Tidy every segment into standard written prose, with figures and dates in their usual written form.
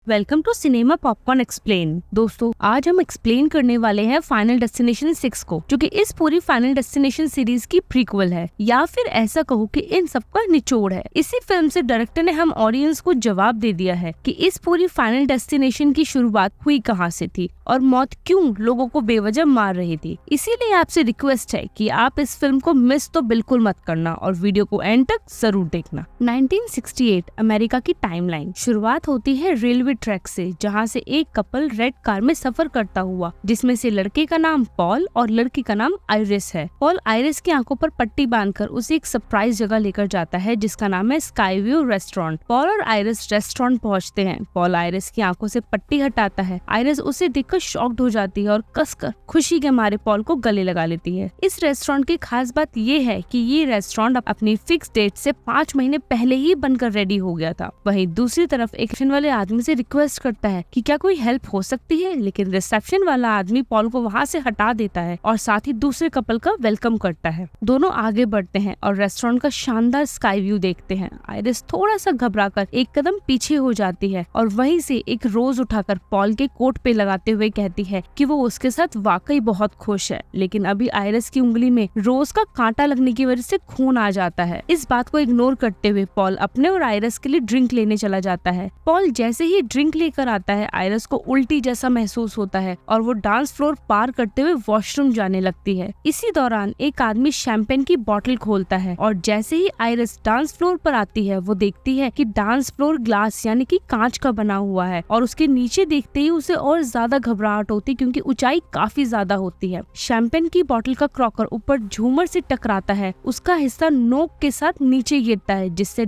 Welcome to cinema popcorn explain. दोस्तों, आज हम एक्सप्लेन करने वाले हैं फाइनल डेस्टिनेशन 6 को, जो कि इस पूरी फाइनल डेस्टिनेशन सीरीज की प्रीक्वल है, या फिर ऐसा कहो कि इन सब का निचोड़ है। इसी फिल्म से डायरेक्टर ने हम ऑडियंस को जवाब दे दिया है कि इस पूरी फाइनल डेस्टिनेशन की शुरुआत हुई कहाँ से थी और मौत क्यों लोगों को बेवजह मार रही थी। इसीलिए आपसे रिक्वेस्ट है कि आप इस फिल्म को मिस तो बिल्कुल मत करना और वीडियो को एंड तक जरूर देखना। 1968 अमेरिका की टाइमलाइन। शुरुआत होती है रेलवे ट्रैक से, जहां से एक कपल रेड कार में सफर करता हुआ, जिसमें से लड़के का नाम पॉल और लड़की का नाम आइरिस है। पॉल आइरिस की आंखों पर पट्टी बांधकर उसे एक सरप्राइज जगह लेकर जाता है, जिसका नाम है स्काई व्यू रेस्टोरेंट। पॉल और आइरिस रेस्टोरेंट पहुंचते हैं। पॉल आइरिस की आंखों से पट्टी हटाता है। आइरिस उसे देखकर शॉक्ड हो जाती है और कसकर खुशी के मारे पॉल को गले लगा लेती है। इस रेस्टोरेंट की खास बात ये है कि ये रेस्टोरेंट अपनी फिक्स डेट से 5 महीने पहले ही बनकर रेडी हो गया था। वहीं दूसरी तरफ एक रिसेप्शन वाले आदमी से रिक्वेस्ट करता है कि क्या कोई हेल्प हो सकती है, लेकिन रिसेप्शन वाला आदमी पॉल को वहाँ से हटा देता है और साथ ही दूसरे कपल का वेलकम करता है। दोनों आगे बढ़ते हैं और रेस्टोरेंट का शानदार स्काई व्यू देखते हैं। आइरिस थोड़ा सा घबराकर एक कदम पीछे हो जाती है और वहीं से एक रोज उठाकर पॉल के कोट पे लगाते हुए कहती है कि वो उसके साथ वाकई बहुत खुश है, लेकिन अभी आइरिस की उंगली में रोज का कांटा लगने की वजह से खून आ जाता है। इस बात को इग्नोर करते हुए पॉल अपने और आइरिस के लिए ड्रिंक लेने चला जाता है। पॉल जैसे ही ड्रिंक लेकर आता है, आइरिस को उल्टी जैसा महसूस होता है और वो डांस फ्लोर पार करते हुए वॉशरूम जाने लगती है। इसी दौरान एक आदमी शैंपेन की बोतल खोलता है और जैसे ही आइरिस डांस फ्लोर पर आती है, वो देखती है कि डांस फ्लोर ग्लास यानी कि कांच का बना हुआ है और उसके नीचे देखते ही उसे और ज्यादा घबराहट होती क्योंकि ऊंचाई काफी ज्यादा होती है। शैंपेन की बोतल का क्रॉकर ऊपर झूमर से टकराता है, उसका हिस्सा नोक के साथ नीचे गिरता है, जिससे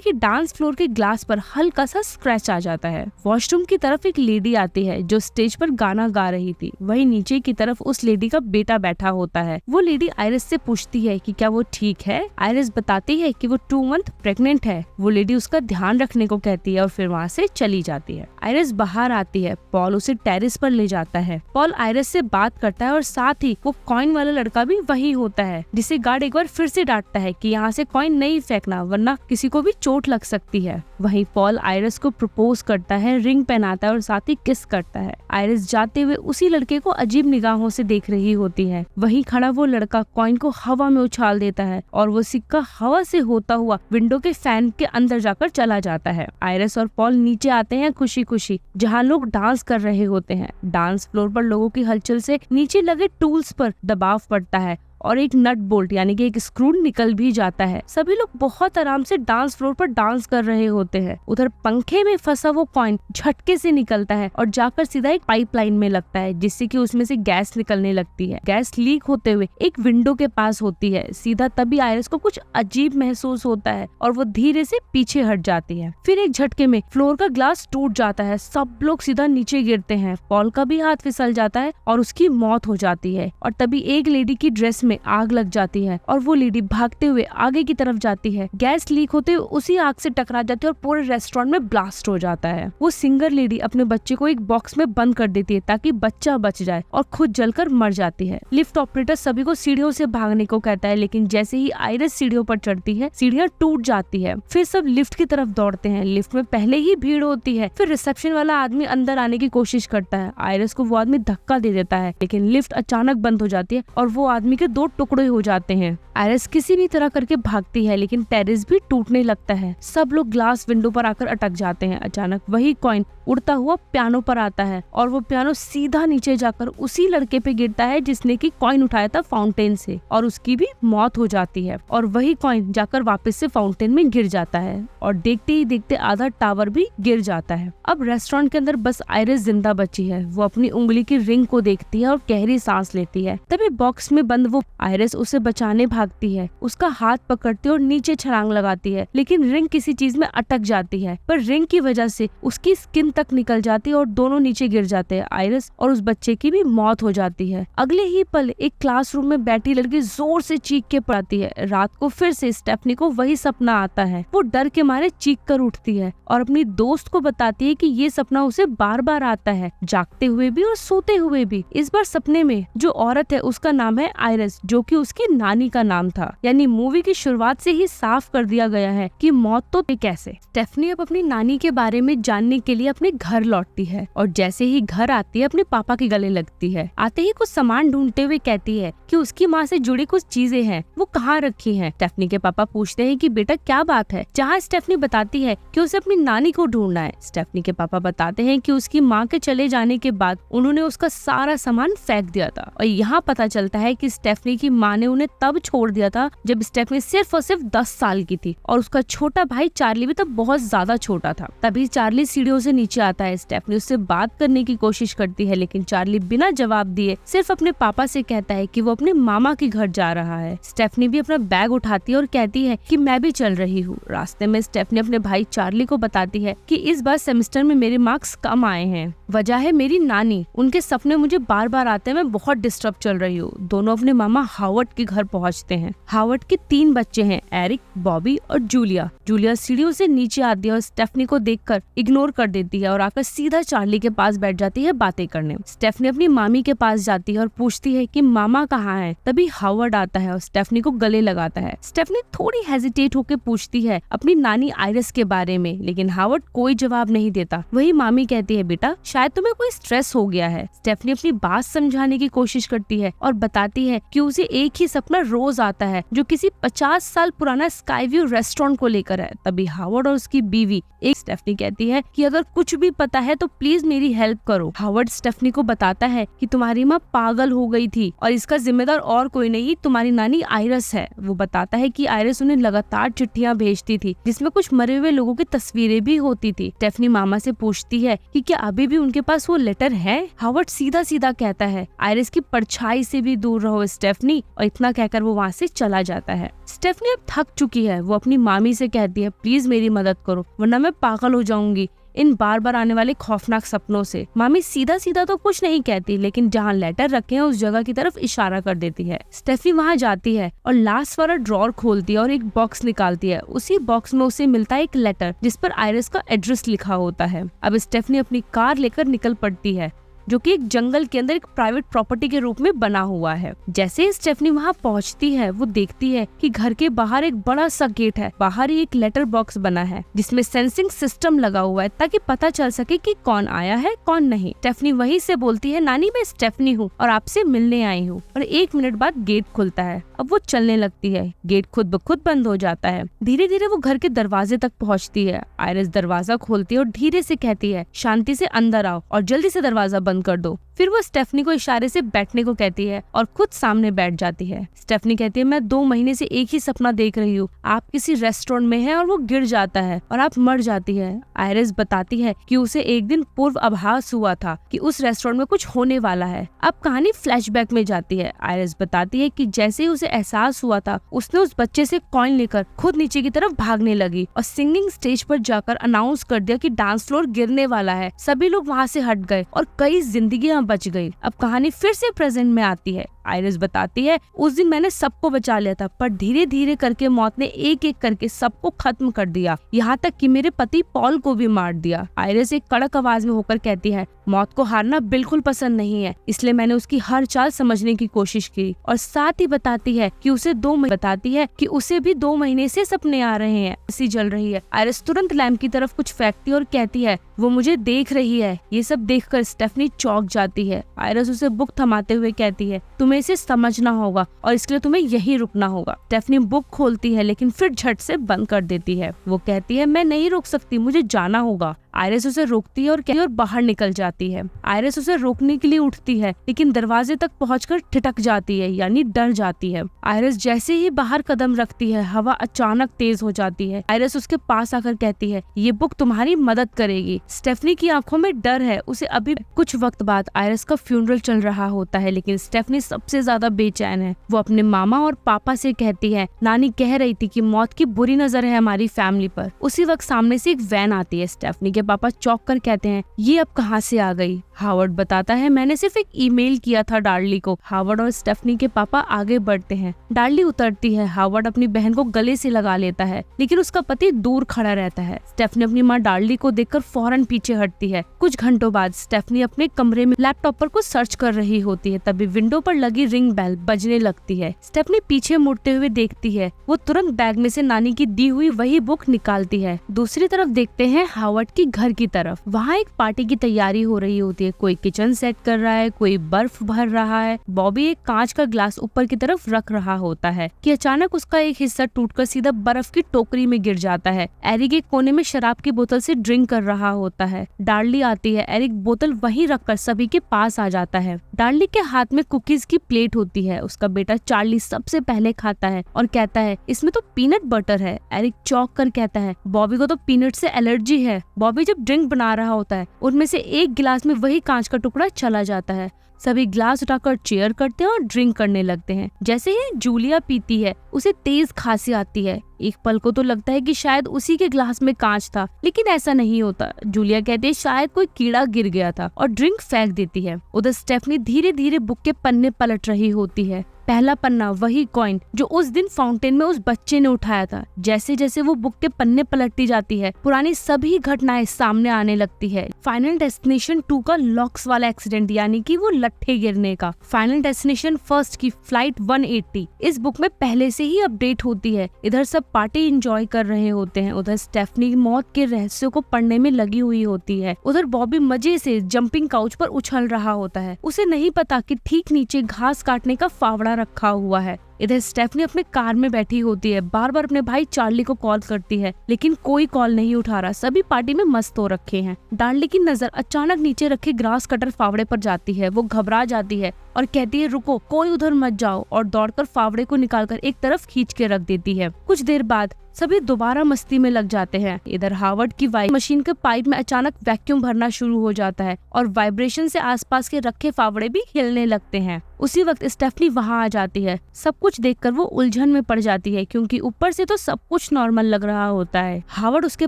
कि डांस फ्लोर के ग्लास पर हल्का सा स्क्रैच आ जाता है। वॉशरूम की तरफ एक लेडी आती है जो स्टेज पर गाना गा रही थी। वहीं नीचे की तरफ उस लेडी का बेटा बैठा होता है। वो लेडी आइरिस से पूछती है कि क्या वो ठीक है। आइरिस बताती है कि वो 2 मंथ प्रेग्नेंट है। वो लेडी उसका ध्यान रखने को कहती है और फिर वहाँ से चली जाती है। आइरिस बाहर आती है। पॉल उसे टेरेस पर ले जाता है। पॉल आइरिस से बात करता है और साथ ही वो कॉइन वाला लड़का भी वही होता है, जिसे गार्ड एक बार फिर से डांटता है कि यहाँ से कॉइन नहीं फेंकना वरना किसी को भी चोट लग सकती है। वहीं पॉल आइरिस को प्रपोज करता है, रिंग पहनाता है और साथ ही किस करता है। आइरिस जाते हुए उसी लड़के को अजीब निगाहों से देख रही होती है। वहीं खड़ा वो लड़का कॉइन को हवा में उछाल देता है और वो सिक्का हवा से होता हुआ विंडो के फैन के अंदर जाकर चला जाता है। आइरिस और पॉल नीचे आते हैं खुशी खुशी, जहाँ लोग डांस कर रहे होते हैं। डांस फ्लोर पर लोगों की हलचल से नीचे लगे टूल्स पर दबाव पड़ता है और एक नट बोल्ट यानी कि एक स्क्रू निकल भी जाता है। सभी लोग बहुत आराम से डांस फ्लोर पर डांस कर रहे होते हैं। उधर पंखे में फंसा वो कॉइन झटके से निकलता है और जाकर सीधा एक पाइपलाइन में लगता है, जिससे कि उसमें से गैस निकलने लगती है। गैस लीक होते हुए एक विंडो के पास होती है। सीधा तभी आइरिस को कुछ अजीब महसूस होता है और वो धीरे से पीछे हट जाती है। फिर एक झटके में फ्लोर का ग्लास टूट जाता है। सब लोग सीधा नीचे गिरते हैं। पॉल का भी हाथ फिसल जाता है और उसकी मौत हो जाती है। और तभी एक लेडी की ड्रेस में आग लग जाती है और वो लेडी भागते हुए आगे की तरफ जाती है। गैस लीक होते हुए उसी आग से टकरा जाती है और पूरे रेस्टोरेंट में ब्लास्ट हो जाता है। वो सिंगर लेडी अपने बच्चे को एक बॉक्स में बंद कर देती है ताकि बच्चा बच जाए और खुद जलकर मर जाती है। लिफ्ट ऑपरेटर सभी को सीढ़ियों से भागने को कहता है, लेकिन जैसे ही आइरिस सीढ़ियों पर चढ़ती है, सीढ़ियां टूट जाती है। फिर सब लिफ्ट की तरफ दौड़ते हैं। लिफ्ट में पहले ही भीड़ होती है। फिर रिसेप्शन वाला आदमी अंदर आने की कोशिश करता है। आइरिस को वो आदमी धक्का दे देता है, लेकिन लिफ्ट अचानक बंद हो जाती है और वो आदमी के 2 टुकड़े हो जाते हैं। आइरिस किसी भी तरह करके भागती है, लेकिन टेरेस भी टूटने लगता है। सब लोग ग्लास विंडो पर आकर अटक जाते हैं। अचानक वही कॉइन उड़ता हुआ पियानो पर आता है और वो पियानो सीधा नीचे जाकर उसी लड़के पे गिरता है जिसने की कॉइन उठाया था फाउंटेन से, और उसकी भी मौत हो जाती है। और वही कॉइन जाकर वापस से फाउंटेन में गिर जाता है और देखते ही देखते आधा टावर भी गिर जाता है। अब रेस्टोरेंट के अंदर बस आइरिस जिंदा बची है। वो अपनी उंगली की रिंग को देखती है और गहरी सांस लेती है। तभी बॉक्स में बंद वो आइरिस उसे बचाने भागती है। उसका हाथ पकड़ती है और नीचे छलांग लगाती है, लेकिन रिंग किसी चीज में अटक जाती है। पर रिंग की वजह से उसकी स्किन तक निकल जाती है और दोनों नीचे गिर जाते हैं। आइरिस और उस बच्चे की भी मौत हो जाती है। अगले ही पल एक क्लासरूम में बैठी लड़की जोर से चीख के पड़ती है। रात को फिर से स्टेफनी को वही सपना आता है। वो डर के मारे चीख कर उठती है और अपनी दोस्त को बताती है कि ये सपना उसे बार बार आता है, जागते हुए भी और सोते हुए भी। इस बार सपने में जो औरत है उसका नाम है आइरिस, आयरिस, जो कि उसकी नानी का नाम था। यानी मूवी की शुरुआत से ही साफ कर दिया गया है कि मौत तो कैसे। स्टेफनी अब अपनी नानी के बारे में जानने के लिए अपने घर लौटती है और जैसे ही घर आती है अपने पापा के गले लगती है। आते ही कुछ सामान ढूंढते हुए कहती है कि उसकी माँ से जुड़ी कुछ चीजें हैं, वो कहाँ रखी हैं। स्टेफनी के पापा पूछते हैं कि बेटा क्या बात है, जहाँ स्टेफनी बताती है कि उसे अपनी नानी को ढूंढना है। स्टेफनी के पापा बताते हैं कि उसकी माँ के चले जाने के बाद उन्होंने उसका सारा सामान फेंक दिया था और यहाँ पता चलता है कि स्टेफनी की माँ ने उन्हें तब छोड़ दिया था जब स्टेफनी सिर्फ और सिर्फ 10 साल की थी और उसका छोटा भाई चार्ली भी तब बहुत ज्यादा छोटा था। तभी चार्ली सीढ़ियों से नीचे आता है। स्टेफनी उससे बात करने की कोशिश करती है लेकिन चार्ली बिना जवाब दिए सिर्फ अपने पापा से कहता है कि वो अपने मामा के घर जा रहा है। स्टेफनी भी अपना बैग उठाती है और कहती है कि मैं भी चल रही हूँ। रास्ते में स्टेफनी अपने भाई चार्ली को बताती है कि इस बार सेमेस्टर में मेरे मार्क्स कम आए हैं, वजह है मेरी नानी, उनके सपने मुझे बार बार आते हैं, मैं बहुत डिस्टर्ब चल रही हूँ। दोनों अपने मामा हावर्ड के घर पहुँचते हैं। हावर्ड के 3 बच्चे हैं, एरिक, बॉबी और जूलिया। जूलिया सीढ़ियों से नीचे आती है और स्टेफनी को देखकर इग्नोर कर देती है और आकर सीधा चार्ली के पास बैठ जाती है बातें करने। स्टेफनी अपनी मामी के पास जाती है और पूछती है कि मामा कहाँ है। तभी हावर्ड आता है और स्टेफनी को गले लगाता है। स्टेफनी थोड़ी हेजिटेट होकर पूछती है अपनी नानी आयरिस के बारे में लेकिन हावर्ड कोई जवाब नहीं देता। वही मामी कहती है बेटा शायद तुम्हें कोई स्ट्रेस हो गया है। स्टेफनी अपनी बात समझाने की कोशिश करती है और बताती है कि उसे एक ही सपना रोज आता है जो किसी 50 साल पुराना स्काईव्यू रेस्टोरेंट को लेकर है। तभी हावर्ड और उसकी बीवी एक स्टेफनी कहती है कि अगर कुछ भी पता है तो प्लीज मेरी हेल्प करो। हावर्ड स्टेफनी को बताता है कि तुम्हारी माँ पागल हो गई थी और इसका जिम्मेदार और कोई नहीं तुम्हारी नानी आयरिस है। वो बताता है कि आयरिस उन्हें लगातार चिट्ठियां भेजती थी जिसमें कुछ मरे हुए लोगों की तस्वीरें भी होती थी। स्टेफनी मामा से पूछती है कि क्या अभी भी उनके पास वो लेटर है। हावर्ड सीधा सीधा कहता है आयरिस की परछाई से भी दूर रहो स्टेफनी, और इतना कहकर वो वहाँ से चला जाता है। स्टेफनी अब थक चुकी है। वो अपनी मामी से कहती है प्लीज मेरी मदद करो वरना मैं पागल हो जाऊंगी इन बार बार आने वाले खौफनाक सपनों से। मामी सीधा सीधा तो कुछ नहीं कहती लेकिन जहाँ लेटर रखे हैं उस जगह की तरफ इशारा कर देती है। स्टेफनी वहाँ जाती है और लास्ट वाला ड्रॉर खोलती है और एक बॉक्स निकालती है। उसी बॉक्स में उसे मिलता है एक लेटर जिस पर आयरिस का एड्रेस लिखा होता है। अब स्टेफनी अपनी कार लेकर निकल पड़ती है जो कि एक जंगल के अंदर एक प्राइवेट प्रॉपर्टी के रूप में बना हुआ है। जैसे ही स्टेफनी वहाँ पहुँचती है वो देखती है कि घर के बाहर एक बड़ा सा गेट है। बाहर ही एक लेटर बॉक्स बना है जिसमें सेंसिंग सिस्टम लगा हुआ है ताकि पता चल सके कि कौन आया है कौन नहीं। स्टेफनी वहीं से बोलती है नानी मैं स्टेफनी हूँ और आपसे मिलने आई हूँ, और 1 मिनट बाद गेट खुलता है। अब वो चलने लगती है। गेट खुद ब खुद बंद हो जाता है। धीरे धीरे वो घर के दरवाजे तक पहुँचती है। आयरिस दरवाजा खोलती है और धीरे से कहती है शांति से अंदर आओ और जल्दी से दरवाजा बंद कर दो। फिर वो स्टेफनी को इशारे से बैठने को कहती है और खुद सामने बैठ जाती है। स्टेफनी कहती है मैं 2 महीने से एक ही सपना देख रही हूँ, आप किसी रेस्टोरेंट में हैं और वो गिर जाता है और आप मर जाती है। आयरिस बताती है कि उसे एक दिन पूर्व आभास हुआ था कि उस रेस्टोरेंट में कुछ होने वाला है। अब कहानी फ्लैशबैक में जाती है। आयरिस बताती है कि जैसे ही उसे एहसास हुआ था उसने उस बच्चे से कॉइन लेकर खुद नीचे की तरफ भागने लगी और सिंगिंग स्टेज पर जाकर अनाउंस कर दिया कि डांस फ्लोर गिरने वाला है। सभी लोग वहाँ से हट गए और कई जिंदगियां बच गई। अब कहानी फिर से प्रेजेंट में आती है। आयरिस बताती है उस दिन मैंने सबको बचा लिया था पर धीरे धीरे करके मौत ने एक एक करके सबको खत्म कर दिया, यहाँ तक कि मेरे पति पॉल को भी मार दिया। आयरिस एक कड़क आवाज में होकर कहती है मौत को हारना बिल्कुल पसंद नहीं है, इसलिए मैंने उसकी हर चाल समझने की कोशिश की। और साथ ही बताती है कि उसे 2 महीने से सपने आ रहे हैं, ऐसी जल रही है। आयरिस तुरंत लैम्प की तरफ कुछ फेंकती है और कहती है वो मुझे देख रही है। ये सब देखकर स्टेफनी चौंक जाती है। आयरिस उसे बुक थमाते हुए कहती है तुम्हें इसे समझना होगा और इसके लिए तुम्हें यहीं रुकना होगा। स्टेफनी बुक खोलती है लेकिन फिर झट से बंद कर देती है। वो कहती है मैं नहीं रुक सकती, मुझे जाना होगा। आयरिस उसे रोकती है और बाहर निकल जाती है। आयरिस उसे रोकने के लिए उठती है लेकिन दरवाजे तक पहुंचकर ठिठक जाती है यानी डर जाती है। आयरिस जैसे ही बाहर कदम रखती है हवा अचानक तेज हो जाती है। आयरिस उसके पास आकर कहती है ये बुक तुम्हारी मदद करेगी। स्टेफनी की आंखों में डर है। उसे अभी कुछ वक्त बाद आयरिस का फ्यूनरल चल रहा होता है लेकिन स्टेफनी सबसे ज्यादा बेचैन है। वो अपने मामा और पापा से कहती है नानी कह रही थी कि मौत की बुरी नजर है हमारी फैमिली पर। उसी वक्त सामने से एक वैन आती है। स्टेफनी के पापा चौंक कर कहते हैं ये अब कहाँ से आ गई। हावर्ड बताता है मैंने सिर्फ एक ईमेल किया था डार्ली को। हावर्ड और स्टेफनी के पापा आगे बढ़ते हैं। डार्ली उतरती है। हावर्ड अपनी बहन को गले से लगा लेता है लेकिन उसका पति दूर खड़ा रहता है। स्टेफनी अपनी माँ डार्ली को देखकर फौरन पीछे हटती है। कुछ घंटों बाद स्टेफनी अपने कमरे में लैपटॉप पर कुछ सर्च कर रही होती है। तभी विंडो पर लगी रिंग बेल बजने लगती है। स्टेफनी पीछे मुड़ते हुए देखती है। वो तुरंत बैग में से नानी की दी हुई वही बुक निकालती है। दूसरी तरफ देखते हैं हावर्ड की घर की तरफ। वहाँ एक पार्टी की तैयारी हो रही होती है। कोई किचन सेट कर रहा है, कोई बर्फ भर रहा है। बॉबी एक कांच का ग्लास ऊपर की तरफ रख रहा होता है कि अचानक उसका एक हिस्सा टूटकर सीधा बर्फ की टोकरी में गिर जाता है। एरिक एक कोने में शराब की बोतल से ड्रिंक कर रहा होता है। डार्ली आती है। एरिक बोतल वहीं रखकर सभी के पास आ जाता है। डार्ली के हाथ में कुकीज की प्लेट होती है। उसका बेटा चार्ली सबसे पहले खाता है और कहता है इसमें तो पीनट बटर है। एरिक चौंक कर कहता है बॉबी को तो पीनट से एलर्जी है। बॉबी जब ड्रिंक बना रहा होता है उनमें से एक गिलास में वही कांच का टुकड़ा चला जाता है। सभी ग्लास उठाकर चेयर करते हैं और ड्रिंक करने लगते हैं। जैसे ही जूलिया पीती है उसे तेज खांसी आती है। एक पल को तो लगता है कि शायद उसी के ग्लास में कांच था, लेकिन ऐसा नहीं होता। जूलिया कहती है शायद कोई कीड़ा गिर गया था और ड्रिंक फेंक देती है। उधर स्टेफनी धीरे धीरे बुक के पन्ने पलट रही होती है। पहला पन्ना वही कॉइन जो उस दिन फाउंटेन में उस बच्चे ने उठाया था। जैसे जैसे वो बुक के पन्ने पलटती जाती है पुरानी सभी घटनाएं सामने आने लगती है। फाइनल डेस्टिनेशन 2 का लॉक्स वाला एक्सीडेंट यानी कि वो लट्ठे गिरने का। फाइनल डेस्टिनेशन फर्स्ट की फ्लाइट 180 इस बुक में पहले से ही अपडेट होती है। इधर सब पार्टी एंजॉय कर रहे होते हैं। उधर स्टेफनी मौत के रहस्यों को पढ़ने में लगी हुई होती है। उधर बॉबी मजे से जंपिंग काउच पर उछल रहा होता है। उसे नहीं पता कि ठीक नीचे घास काटने का फावड़ा रखा हुआ है। इधर स्टेफनी अपने कार में बैठी होती है। बार बार अपने भाई चार्ली को कॉल करती है लेकिन कोई कॉल नहीं उठा रहा। सभी पार्टी में मस्त हो रखे हैं। डार्ली की नजर अचानक नीचे रखे ग्रास कटर फावड़े पर जाती है। वो घबरा जाती है और कहती है रुको, कोई उधर मत जाओ, और दौड़कर फावड़े को निकालकर एक तरफ खींच के रख देती है। कुछ देर बाद सभी दोबारा मस्ती में लग जाते हैं। इधर हावर्ड की वाइफ मशीन के पाइप में अचानक वैक्यूम भरना शुरू हो जाता है और वाइब्रेशन से आसपास के रखे फावड़े भी हिलने लगते हैं। उसी वक्त स्टेफनी वहां आ जाती है। सब कुछ देखकर वो उलझन में पड़ जाती है क्योंकि ऊपर से तो सब कुछ नॉर्मल लग रहा होता है। हावर्ड उसके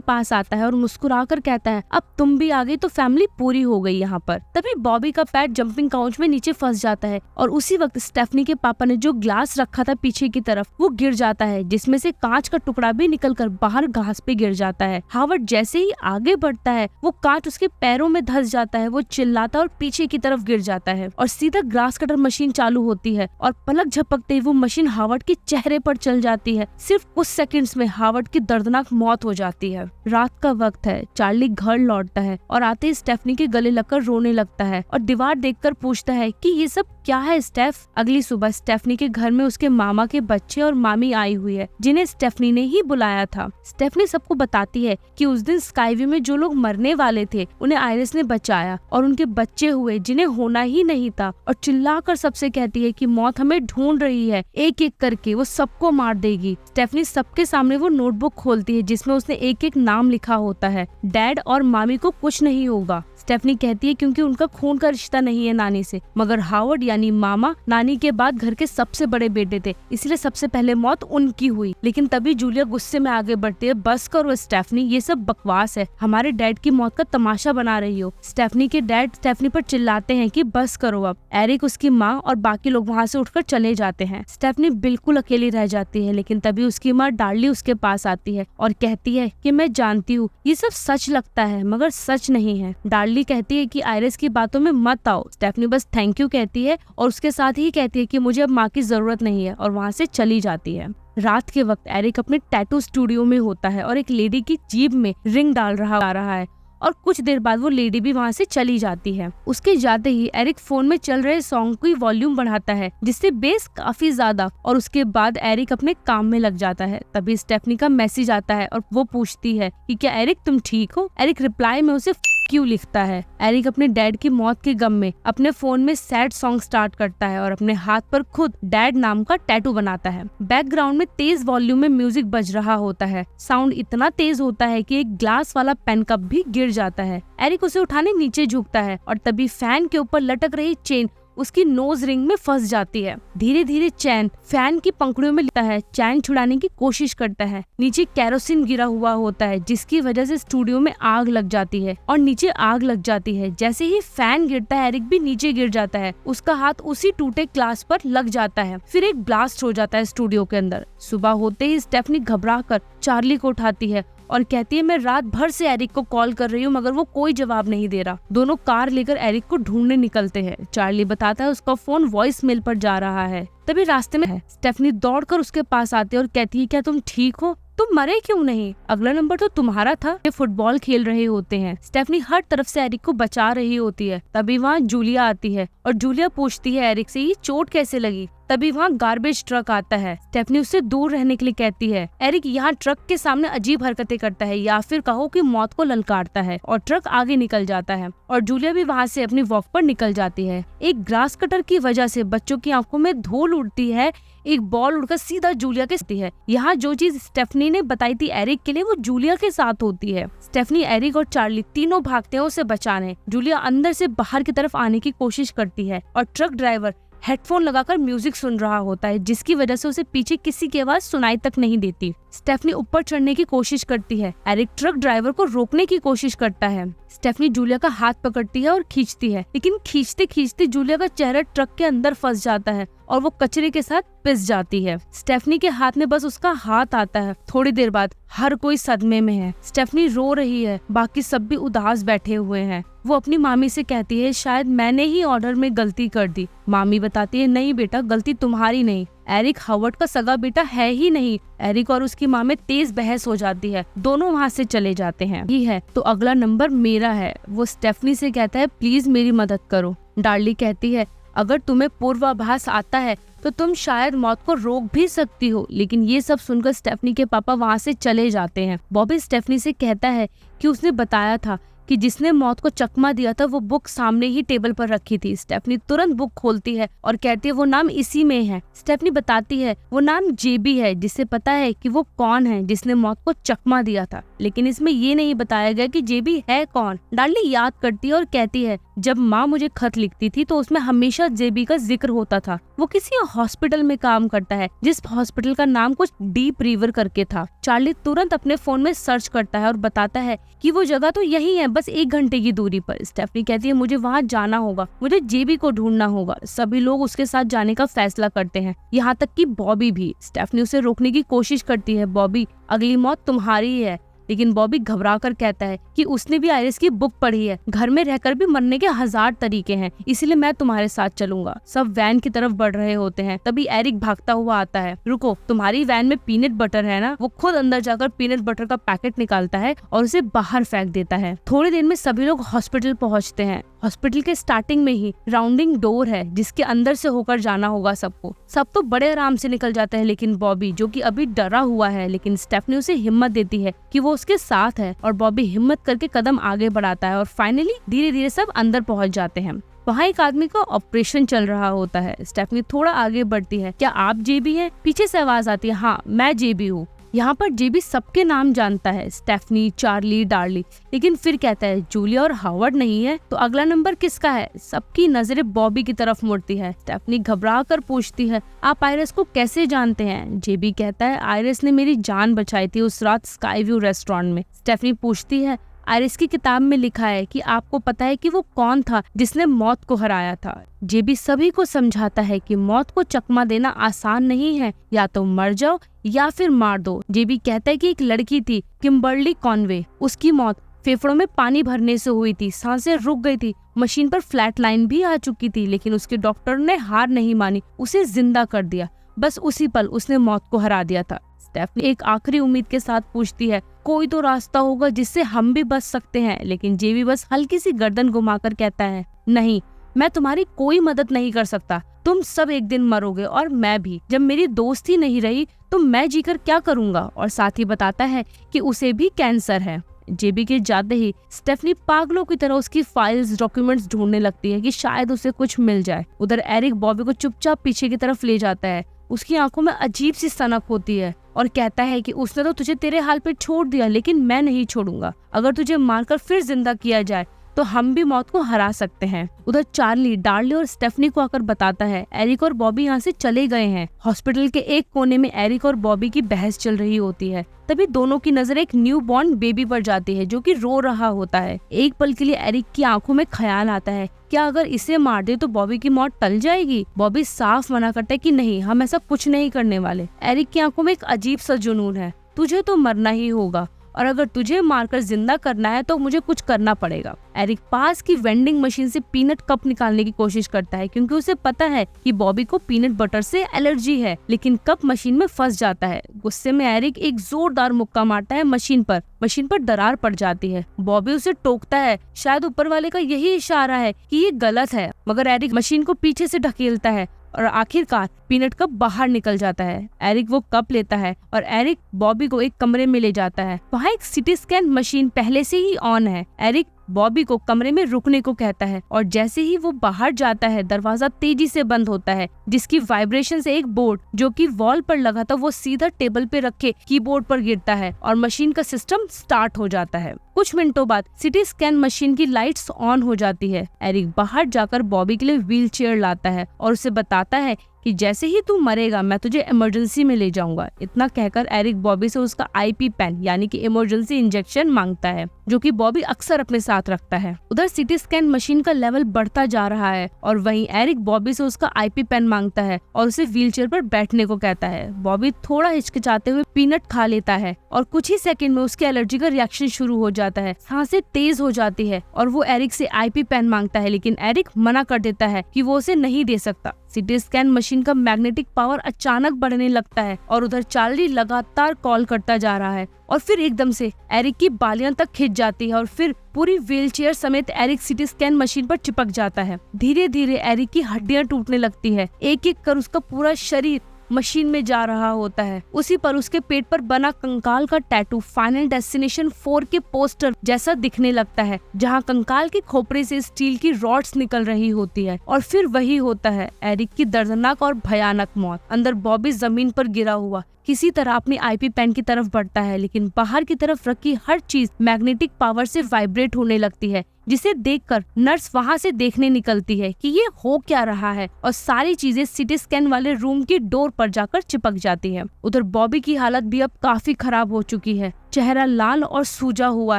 पास आता है और मुस्कुराकर कहता है अब तुम भी आ गई तो फैमिली पूरी हो गई यहाँ पर। तभी बॉबी का पैर जंपिंग काउच में नीचे फंस जाता है और उसी वक्त स्टेफनी के पापा ने जो ग्लास रखा था पीछे की तरफ वो गिर जाता है, जिसमें से कांच का टुकड़ा भी निकलकर बाहर घास पे गिर जाता है। हावर्ड जैसे ही आगे बढ़ता है वो कांच उसके पैरों में धंस जाता है। वो चिल्लाता है और पीछे की तरफ गिर जाता है और सीधा ग्रास कटर मशीन चालू होती है और पलक झपकते ही वो मशीन हावर्ड के चेहरे पर चल जाती है। सिर्फ कुछ सेकंड्स में हावर्ड की दर्दनाक मौत हो जाती है। रात का वक्त है। चार्ली घर लौटता है और आते ही स्टेफनी के गले लगकर रोने लगता है और दीवार देखकर पूछता है कि ये सब क्या है स्टेफ। अगली सुबह स्टेफनी के घर में उसके मामा के बच्चे और मामी आई हुई है जिन्हें स्टेफनी ने ही बुलाया था। स्टेफनी सबको बताती है कि उस दिन स्काईवे में जो लोग मरने वाले थे उन्हें आयरिस ने बचाया और उनके बच्चे हुए जिन्हें होना ही नहीं था, और चिल्लाकर सबसे कहती है कि मौत हमें ढूंढ रही है, एक एक करके वो सबको मार देगी। स्टेफनी सबके सामने वो नोटबुक खोलती है जिसमें उसने एक एक नाम लिखा होता है। डैड और मामी को कुछ नहीं होगा, स्टेफनी कहती है, क्योंकि उनका खून का रिश्ता नहीं है नानी से, मगर हावर्ड यानी मामा नानी के बाद घर के सबसे बड़े बेटे थे, इसलिए सबसे पहले मौत उनकी हुई। लेकिन तभी जूलिया गुस्से में आगे बढ़ती है, बस करो स्टेफनी, ये सब बकवास है, हमारे डैड की मौत का तमाशा बना रही हो। स्टेफनी के डैड स्टेफनी पर चिल्लाते हैं कि बस करो अब। एरिक, उसकी माँ और बाकी लोग वहाँ से उठकर चले जाते हैं। स्टेफनी बिल्कुल अकेली रह जाती है, लेकिन तभी उसकी माँ डार्ली उसके पास आती है और कहती है कि मैं जानती हूँ ये सब सच लगता है मगर सच नहीं है। डार्ली कहती है कि आयरिस की बातों में मत आओ। स्टेफनी बस थैंक यू कहती है और उसके साथ ही कहती है कि मुझे अब माँ की जरूरत नहीं है, और वहाँ से चली जाती है। रात के वक्त एरिक अपने टैटू स्टूडियो में होता है और एक लेडी की जीभ में रिंग डाल रहा है और कुछ देर बाद वो लेडी भी वहाँ से चली जाती है। उसके जाते ही एरिक फोन में चल रहे सॉन्ग की वॉल्यूम बढ़ाता है जिससे बेस काफी ज्यादा, और उसके बाद एरिक अपने काम में लग जाता है। तभी स्टेफनी का मैसेज आता है और वो पूछती है कि क्या एरिक तुम ठीक हो। एरिक रिप्लाई में उसे क्यों लिखता है। एरिक अपने डैड की मौत के गम में अपने फोन में सैड सॉन्ग स्टार्ट करता है और अपने हाथ पर खुद डैड नाम का टैटू बनाता है। बैकग्राउंड में तेज वॉल्यूम में म्यूजिक बज रहा होता है। साउंड इतना तेज होता है कि एक ग्लास वाला पेन कप भी गिर जाता है। एरिक उसे उठाने नीचे झुकता है और तभी फैन के ऊपर लटक रही चेन उसकी नोज रिंग में फंस जाती है। धीरे धीरे चैन फैन की पंखुड़ियों में लेता है, चैन छुड़ाने की कोशिश करता है। नीचे केरोसिन गिरा हुआ होता है जिसकी वजह से स्टूडियो में आग लग जाती है और नीचे आग लग जाती है। जैसे ही फैन गिरता है एरिक भी नीचे गिर जाता है, उसका हाथ उसी टूटे ग्लास पर लग जाता है। फिर एक ब्लास्ट हो जाता है स्टूडियो के अंदर। सुबह होते ही स्टेफनी घबराकर चार्ली को उठाती है और कहती है मैं रात भर से एरिक को कॉल कर रही हूँ मगर वो कोई जवाब नहीं दे रहा। दोनों कार लेकर एरिक को ढूंढने निकलते हैं। चार्ली बताता है उसका फोन वॉइस मेल पर जा रहा है। तभी रास्ते में स्टेफनी दौड़कर उसके पास आती है और कहती है क्या तुम ठीक हो? तुम मरे क्यों नहीं? अगला नंबर तो तुम्हारा था। ये फुटबॉल खेल रहे होते हैं। स्टेफनी हर तरफ से एरिक को बचा रही होती है। तभी वहाँ जूलिया आती है और जूलिया पूछती है एरिक से ये चोट कैसे लगी। तभी वहाँ गार्बेज ट्रक आता है। स्टेफनी उससे दूर रहने के लिए कहती है। एरिक यहाँ ट्रक के सामने अजीब हरकतें करता है या फिर कहो कि मौत को ललकारता है और ट्रक आगे निकल जाता है और जूलिया भी वहाँ से अपनी वॉक पर निकल जाती है। एक ग्रास कटर की वजह से बच्चों की आंखों में धूल उड़ती है। एक बॉल उड़कर सीधा जूलिया के साथ है। यहाँ जो चीज स्टेफनी ने बताई थी एरिक के लिए वो जूलिया के साथ होती है। स्टेफनी, एरिक और चार्ली तीनों भागते हैं उसे बचाने। जूलिया अंदर से बाहर की तरफ आने की कोशिश करती है और ट्रक ड्राइवर हेडफोन लगाकर म्यूजिक सुन रहा होता है जिसकी वजह से उसे पीछे किसी की आवाज सुनाई तक नहीं देती। स्टेफनी ऊपर चढ़ने की कोशिश करती है। एरिक ट्रक ड्राइवर को रोकने की कोशिश करता है। स्टेफनी जूलिया का हाथ पकड़ती है और खींचती है, लेकिन खींचते खींचते जूलिया का चेहरा ट्रक के अंदर फंस जाता है और वो कचरे के साथ पिस जाती है। स्टेफनी के हाथ में बस उसका हाथ आता है। थोड़ी देर बाद हर कोई सदमे में है। स्टेफनी रो रही है, बाकी सब भी उदास बैठे हुए हैं। वो अपनी मामी से कहती है शायद मैंने ही ऑर्डर में गलती कर दी। मामी बताती है नहीं बेटा, गलती तुम्हारी नहीं, एरिक हावर्ड का सगा बेटा है ही नहीं। एरिक और उसकी माँ में तेज बहस हो जाती है। दोनों वहाँ से चले जाते हैं। ये है तो अगला नंबर मेरा है। वो स्टेफनी से कहता है प्लीज मेरी मदद करो। डार्ली कहती है अगर तुम्हें पूर्वाभास आता है तो तुम शायद मौत को रोक भी सकती हो। लेकिन ये सब सुनकर स्टेफनी के पापा वहाँ से चले जाते हैं। बॉबी स्टेफनी से कहता है कि उसने बताया था कि जिसने मौत को चकमा दिया था वो बुक सामने ही टेबल पर रखी थी। स्टेफनी तुरंत बुक खोलती है और कहती है वो नाम इसी में है। स्टेफनी बताती है वो नाम जेबी है, जिससे पता है कि वो कौन है जिसने मौत को चकमा दिया था, लेकिन इसमें ये नहीं बताया गया कि जेबी है कौन। डार्ली याद करती है और कहती है जब माँ मुझे खत लिखती थी तो उसमें हमेशा जेबी का जिक्र होता था। वो किसी हॉस्पिटल में काम करता है जिस हॉस्पिटल का नाम कुछ डीप रिवर करके था। चार्ली तुरंत अपने फोन में सर्च करता है और बताता है कि वो जगह तो यही है, बस 1 घंटे की दूरी पर। स्टेफनी कहती है मुझे वहाँ जाना होगा, मुझे जेबी को ढूंढना होगा। सभी लोग उसके साथ जाने का फैसला करते हैं, यहाँ तक कि बॉबी भी। स्टेफनी उसे रोकने की कोशिश करती है, बॉबी अगली मौत तुम्हारी ही है। लेकिन बॉबी घबरा कर कहता है कि उसने भी आयरिस की बुक पढ़ी है, घर में रहकर भी मरने के 1000 तरीके हैं, इसलिए मैं तुम्हारे साथ चलूंगा। सब वैन की तरफ बढ़ रहे होते हैं। तभी एरिक भागता हुआ आता है। रुको, तुम्हारी वैन में पीनट बटर है ना? वो खुद अंदर जाकर पीनट बटर का पैकेट निकालता है और उसे बाहर फेंक देता है। थोड़ी देर में सभी लोग हॉस्पिटल पहुँचते हैं। हॉस्पिटल के स्टार्टिंग में ही राउंडिंग डोर है जिसके अंदर से होकर जाना होगा सबको। सब तो बड़े आराम से निकल जाते हैं, लेकिन बॉबी जो कि अभी डरा हुआ है, लेकिन स्टेफनी उसे हिम्मत देती है कि वो उसके साथ है और बॉबी हिम्मत करके कदम आगे बढ़ाता है और फाइनली धीरे धीरे सब अंदर पहुंच जाते हैं। वहाँ एक आदमी का ऑपरेशन चल रहा होता है। स्टेफनी थोड़ा आगे बढ़ती है। क्या आप जेबी हैं? पीछे से आवाज आती है, हाँ मैं जेबी हूँ। यहाँ पर जेबी सबके नाम जानता है, स्टेफनी, चार्ली, डार्ली, लेकिन फिर कहता है जूलिया और हावर्ड नहीं है तो अगला नंबर किसका है? सबकी नजरें बॉबी की तरफ मुड़ती है। स्टेफनी घबरा कर पूछती है आप आयरिस को कैसे जानते हैं? जेबी कहता है आयरिस ने मेरी जान बचाई थी उस रात स्काई व्यू रेस्टोरेंट में। स्टेफनी पूछती है आयरिस की किताब में लिखा है कि आपको पता है कि वो कौन था जिसने मौत को हराया था। जेबी सभी को समझाता है कि मौत को चकमा देना आसान नहीं है, या तो मर जाओ या फिर मार दो। जेबी कहता है कि एक लड़की थी किम्बर्ली कॉनवे, उसकी मौत फेफड़ों में पानी भरने से हुई थी, सांसें रुक गई थी, मशीन पर फ्लैट लाइन भी आ चुकी थी, लेकिन उसके डॉक्टर ने हार नहीं मानी, उसे जिंदा कर दिया। बस उसी पल उसने मौत को हरा दिया था। स्टेफनी एक आखिरी उम्मीद के साथ पूछती है कोई तो रास्ता होगा जिससे हम भी बच सकते हैं, लेकिन जेबी बस हल्की सी गर्दन घुमाकर कहता है नहीं, मैं तुम्हारी कोई मदद नहीं कर सकता। तुम सब एक दिन मरोगे और मैं भी। जब मेरी दोस्त ही नहीं रही तो मैं जीकर क्या करूंगा? और साथ ही बताता है कि उसे भी कैंसर है। जेबी के जाते ही स्टेफनी पागलों की तरह उसकी फाइल्स, डॉक्यूमेंट्स ढूंढने लगती है कि शायद उसे कुछ मिल जाए। उधर एरिक बॉबी को चुपचाप पीछे की तरफ ले जाता है। उसकी आंखों में अजीब सी सनक होती है और कहता है कि उसने तो तुझे तेरे हाल पे छोड़ दिया, लेकिन मैं नहीं छोड़ूंगा। अगर तुझे मारकर फिर जिंदा किया जाए तो हम भी मौत को हरा सकते हैं। उधर चार्ली डार्ली और स्टेफनी को आकर बताता है एरिक और बॉबी यहाँ से चले गए हैं। हॉस्पिटल के एक कोने में एरिक और बॉबी की बहस चल रही होती है। तभी दोनों की नजर एक न्यू बॉर्न बेबी पर जाती है जो कि रो रहा होता है। एक पल के लिए एरिक की आंखों में ख्याल आता है, क्या अगर इसे मार दे तो बॉबी की मौत टल जाएगी? बॉबी साफ मना करता है कि नहीं, हम ऐसा कुछ नहीं करने वाले। एरिक की आंखों में एक अजीब सा जुनून है, तुझे तो मरना ही होगा और अगर तुझे मारकर जिंदा करना है तो मुझे कुछ करना पड़ेगा। एरिक पास की वेंडिंग मशीन से पीनट कप निकालने की कोशिश करता है क्योंकि उसे पता है कि बॉबी को पीनट बटर से एलर्जी है, लेकिन कप मशीन में फंस जाता है। गुस्से में एरिक एक जोरदार मुक्का मारता है मशीन पर दरार पड़ जाती है। बॉबी उसे टोकता है, शायद ऊपर वाले का यही इशारा है कि ये गलत है, मगर एरिक मशीन को पीछे से ढकेलता है और आखिरकार पीनट कप बाहर निकल जाता है। एरिक वो कप लेता है और एरिक बॉबी को एक कमरे में ले जाता है। वहाँ एक सिटी स्कैन मशीन पहले से ही ऑन है। एरिक बॉबी को कमरे में रुकने को कहता है और जैसे ही वो बाहर जाता है दरवाजा तेजी से बंद होता है, जिसकी वाइब्रेशन से एक बोर्ड जो कि वॉल पर लगा था वो सीधा टेबल पे रखे कीबोर्ड पर गिरता है और मशीन का सिस्टम स्टार्ट हो जाता है। कुछ मिनटों बाद सिटी स्कैन मशीन की लाइट्स ऑन हो जाती है। एरिक बाहर जाकर बॉबी के लिए व्हील चेयर लाता है और उसे बताता है कि जैसे ही तू मरेगा मैं तुझे इमरजेंसी में ले जाऊंगा। इतना कहकर एरिक बॉबी से उसका आईपी पेन यानी कि इमरजेंसी इंजेक्शन मांगता है, जो कि बॉबी अक्सर अपने साथ रखता है। उधर सिटी स्कैन मशीन का लेवल बढ़ता जा रहा है और वहीं एरिक बॉबी से उसका आईपी पेन मांगता है और उसे व्हीलचेयर पर बैठने को कहता है। बॉबी थोड़ा हिचकिचाते हुए पीनट खा लेता है और कुछ ही सेकंड में उसके एलर्जी का रिएक्शन शुरू हो जाता है, सांसें तेज हो जाती है और वो एरिक से आईपी पेन मांगता है, लेकिन एरिक मना कर देता है कि वो उसे नहीं दे सकता। सिटी स्कैन मशीन का मैग्नेटिक पावर अचानक बढ़ने लगता है और उधर चार्ली लगातार कॉल करता जा रहा है और फिर एकदम से एरिक की बालियां तक खिंच जाती है और फिर पूरी व्हीलचेयर समेत एरिक सिटी स्कैन मशीन पर चिपक जाता है। धीरे धीरे एरिक की हड्डियां टूटने लगती है, एक एक कर उसका पूरा शरीर मशीन में जा रहा होता है। उसी पर उसके पेट पर बना कंकाल का टैटू फाइनल डेस्टिनेशन 4 के पोस्टर जैसा दिखने लगता है, जहां कंकाल के खोपड़े से स्टील की रॉड्स निकल रही होती है। और फिर वही होता है, एरिक की दर्दनाक और भयानक मौत। अंदर बॉबी जमीन पर गिरा हुआ किसी तरह अपनी आईपी पेन की तरफ बढ़ता है, लेकिन बाहर की तरफ रखी हर चीज मैग्नेटिक पावर से वाइब्रेट होने लगती है, जिसे देखकर नर्स वहां से देखने निकलती है कि ये हो क्या रहा है और सारी चीजें सिटी स्कैन वाले रूम की डोर पर जाकर चिपक जाती है। उधर बॉबी की हालत भी अब काफी खराब हो चुकी है, चेहरा लाल और सूजा हुआ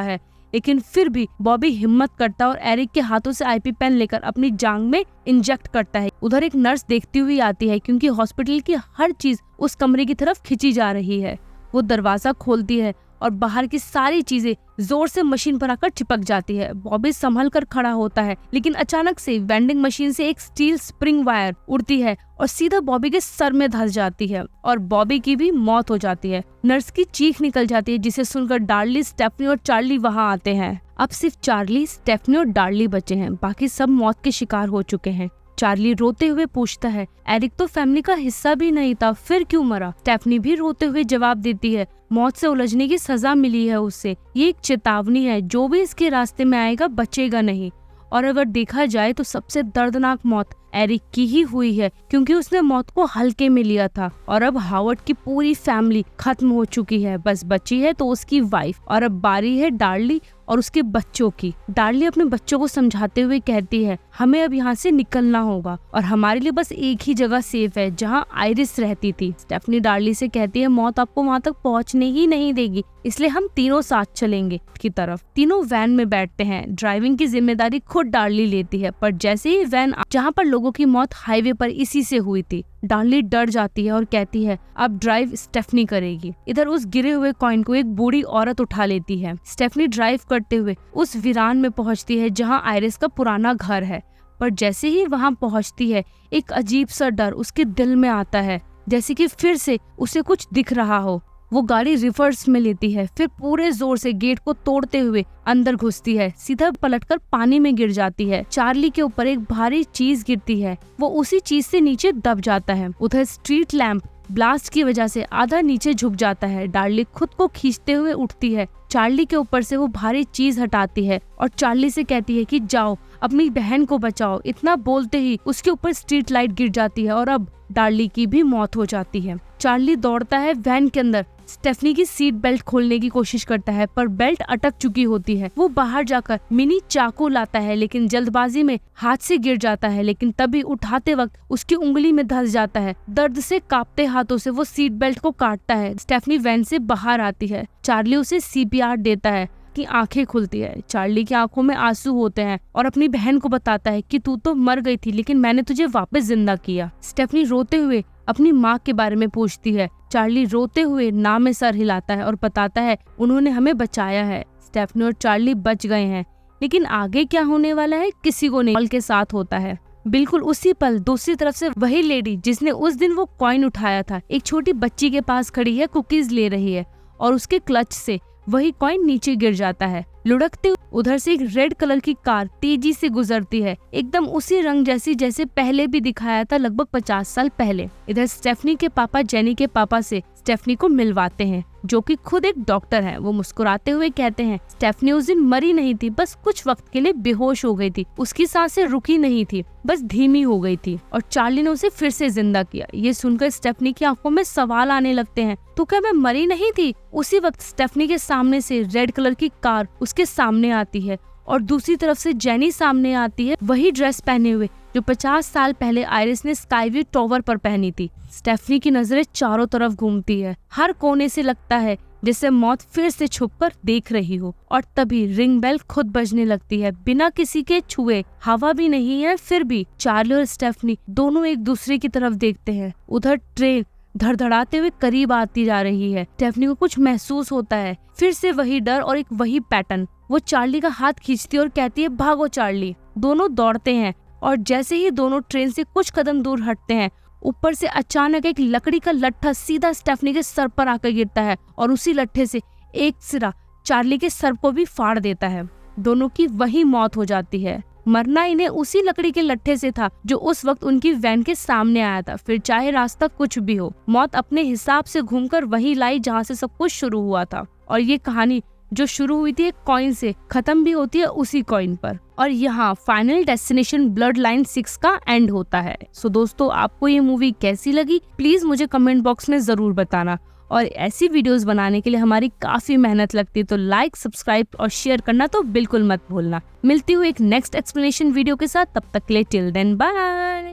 है, लेकिन फिर भी बॉबी हिम्मत करता और एरिक के हाथों से आईपी पेन लेकर अपनी जांग में इंजेक्ट करता है। उधर एक नर्स देखती हुई आती है क्योंकि हॉस्पिटल की हर चीज उस कमरे की तरफ खींची जा रही है। वो दरवाजा खोलती है और बाहर की सारी चीजें जोर से मशीन पर आकर चिपक जाती है। बॉबी संभल कर खड़ा होता है, लेकिन अचानक से वेंडिंग मशीन से एक स्टील स्प्रिंग वायर उड़ती है और सीधा बॉबी के सर में धंस जाती है और बॉबी की भी मौत हो जाती है। नर्स की चीख निकल जाती है, जिसे सुनकर डार्ली, स्टेफनी और चार्ली वहां आते हैं। अब सिर्फ चार्ली, स्टेफनी और डार्ली बचे हैं, बाकी सब मौत के शिकार हो चुके हैं। चार्ली रोते हुए पूछता है, एरिक तो फैमिली का हिस्सा भी नहीं था, फिर क्यों मरा? स्टेफनी भी रोते हुए जवाब देती है, मौत से उलझने की सजा मिली है उसे, ये एक चेतावनी है, जो भी इसके रास्ते में आएगा बचेगा नहीं। और अगर देखा जाए तो सबसे दर्दनाक मौत एरिक की ही हुई है, क्योंकि उसने मौत को हल्के में लिया था। और अब हावर्ड की पूरी फैमिली खत्म हो चुकी है, बस बची है तो उसकी वाइफ। और अब बारी है डार्ली और उसके बच्चों की। डार्ली अपने बच्चों को समझाते हुए कहती है, हमें अब यहाँ से निकलना होगा और हमारे लिए बस एक ही जगह सेफ है जहाँ आइरिस रहती थी। स्टेफनी डार्ली से कहती है, मौत आपको वहाँ तक पहुँचने ही नहीं देगी, इसलिए हम तीनों साथ चलेंगे की तरफ। तीनों वैन में बैठते हैं। ड्राइविंग की जिम्मेदारी खुद डार्ली लेती है, पर जैसे ही वैन जहाँ पर लोगों की मौत हाईवे पर इसी से हुई थी, डार्ली डर जाती है और कहती है, अब ड्राइव स्टेफनी करेगी। इधर उस गिरे हुए कॉइन को एक बूढ़ी औरत उठा लेती है। स्टेफनी ड्राइव करते हुए उस वीरान में पहुंचती है जहां आइरिस का पुराना घर है, पर जैसे ही वहां पहुंचती है एक अजीब सा डर उसके दिल में आता है, जैसे कि फिर से उसे कुछ दिख रहा हो। वो गाड़ी रिवर्स में लेती है, फिर पूरे जोर से गेट को तोड़ते हुए अंदर घुसती है, सीधा पलटकर पानी में गिर जाती है। चार्ली के ऊपर एक भारी चीज गिरती है, वो उसी चीज से नीचे दब जाता है। उधर स्ट्रीट लैंप ब्लास्ट की वजह से आधा नीचे झुक जाता है। डार्ली खुद को खींचते हुए उठती है, चार्ली के ऊपर से वो भारी चीज हटाती है और चार्ली से कहती है कि जाओ अपनी बहन को बचाओ। इतना बोलते ही उसके ऊपर स्ट्रीट लाइट गिर जाती है और अब डार्ली की भी मौत हो जाती है। चार्ली दौड़ता है वैन के अंदर, स्टेफनी की सीट बेल्ट खोलने की कोशिश करता है पर बेल्ट अटक चुकी होती है। वो बाहर जाकर मिनी चाकू लाता है लेकिन जल्दबाजी में हाथ से गिर जाता है, लेकिन तभी उठाते वक्त उसकी उंगली में धंस जाता है। दर्द से कांपते हाथों से वो सीट बेल्ट को काटता है। स्टेफनी वैन से बाहर आती है। चार्ली उसे CPR देता है की आंखें खुलती है। चार्ली की आंखों में आंसू होते हैं और अपनी बहन को बताता है कि तू तो मर गई थी लेकिन मैंने तुझे वापस जिंदा किया। स्टेफनी रोते हुए अपनी माँ के बारे में पूछती है। चार्ली रोते हुए ना में सर हिलाता है और बताता है उन्होंने हमें बचाया है। स्टेफनी और चार्ली बच गए हैं, लेकिन आगे क्या होने वाला है किसी को नहीं। पल के साथ होता है। बिल्कुल उसी पल दूसरी तरफ से वही लेडी जिसने उस दिन वो कॉइन उठाया था एक छोटी बच्ची के पास खड़ी है, कुकीज ले रही है और उसके क्लच से वही कॉइन नीचे गिर जाता है। लुढ़कते उधर से एक रेड कलर की कार तेजी से गुजरती है, एकदम उसी रंग जैसी जैसे पहले भी दिखाया था लगभग 50 साल पहले। इधर स्टेफनी के पापा जेनी के पापा से स्टेफनी को मिलवाते हैं, जो कि खुद एक डॉक्टर हैं। वो मुस्कुराते हुए कहते हैं स्टेफनी उस दिन मरी नहीं थी, बस कुछ वक्त के लिए बेहोश हो गई थी। उसकी सांसें रुकी नहीं थी, बस धीमी हो गई थी और चार्ली ने उसे फिर से जिंदा किया। ये सुनकर स्टेफनी की आंखों में सवाल आने लगते हैं, तो क्या मैं मरी नहीं थी? उसी वक्त स्टेफनी के सामने से रेड कलर की कार उसके सामने आती है और दूसरी तरफ से जेनी सामने आती है, वही ड्रेस पहने हुए जो 50 साल पहले आयरिस ने स्काईव्यू टॉवर पर पहनी थी। स्टेफनी की नजरें चारों तरफ घूमती है। हर कोने से लगता है जैसे मौत फिर से छुपकर देख रही हो। और तभी रिंग बेल खुद बजने लगती है, बिना किसी के छुए। हवा भी नहीं है, फिर भी चार्ली और स्टेफनी दोनों एक दूसरे की तरफ देखते हैं। उधर ट्रेन धड़धड़ाते हुए करीब आती जा रही है। स्टेफनी को कुछ महसूस होता है, फिर से वही डर और एक वही पैटर्न। वो चार्ली का हाथ खींचती है और कहती है भागो चार्ली। दोनों दौड़ते हैं और जैसे ही दोनों ट्रेन से कुछ कदम दूर हटते हैं, ऊपर से अचानक एक लकड़ी का लट्ठा सीधा स्टेफनी के सर पर आकर गिरता है और उसी लट्ठे से एक सिरा चार्ली के सर को भी फाड़ देता है। दोनों की वही मौत हो जाती है। मरना इन्हें उसी लकड़ी के लट्ठे से था जो उस वक्त उनकी वैन के सामने आया था। फिर चाहे रास्ता कुछ भी हो, मौत अपने हिसाब से घूमकर वही लाई जहाँ से सब कुछ शुरू हुआ था। और ये कहानी जो शुरू हुई थी एक कॉइन से, खत्म भी होती है उसी कॉइन पर। और यहाँ फाइनल डेस्टिनेशन ब्लड लाइन 6 का एंड होता है। सो दोस्तों, आपको ये मूवी कैसी लगी प्लीज मुझे कमेंट बॉक्स में जरूर बताना। और ऐसी वीडियोस बनाने के लिए हमारी काफी मेहनत लगती है, तो लाइक, सब्सक्राइब और शेयर करना तो बिल्कुल मत भूलना। मिलती हूँ एक नेक्स्ट एक्सप्लेनेशन वीडियो के साथ, तब तक के लिए टिल देन बाय।